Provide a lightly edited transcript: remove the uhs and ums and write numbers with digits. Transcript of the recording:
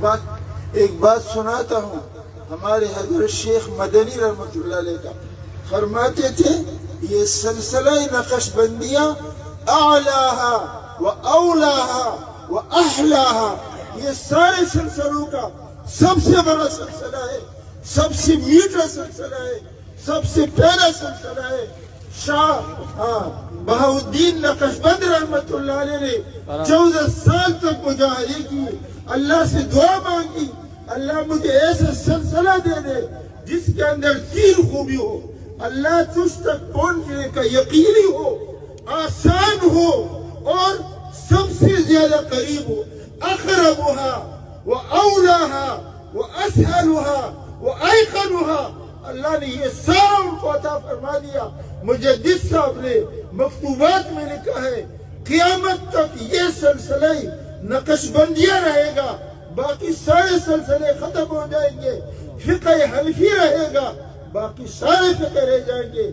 ایک بات سناتا ہوں ہمارے حضرت شیخ مدنی رحمۃ اللہ علیہ کا، فرماتے تھے یہ سلسلہ نقش بندیاں اعلیٰ و اولیٰ و احلیٰ، یہ سارے سلسلوں کا سب سے بڑا سلسلہ ہے، سب سے میٹھا سلسلہ ہے، سب سے پہلا سلسلہ ہے۔ شاہ بہاؤالدین نقش بند رحمت اللہ علیہ نے 14 سال تک مجاہدے کی، اللہ سے دعا مانگی، اللہ مجھے ایسا سلسلہ دے دے جس کے اندر 3 خوبی ہو، اللہ تجھ تک پہنچنے کا یقینی ہو، آسان ہو اور سب سے زیادہ قریب ہو، اقربها و اولاها و اسهلها و ایقنها۔ اللہ نے یہ سارا ان کو عطا فرما دیا۔ مجدد صاحب نے مکتوبات میں لکھا ہے قیامت تک یہ سلسلہ نقش بندیاں رہے گا، باقی سارے سلسلے ختم ہو جائیں گے، فقہ حنفی رہے گا، باقی سارے فقہ رہ جائیں گے۔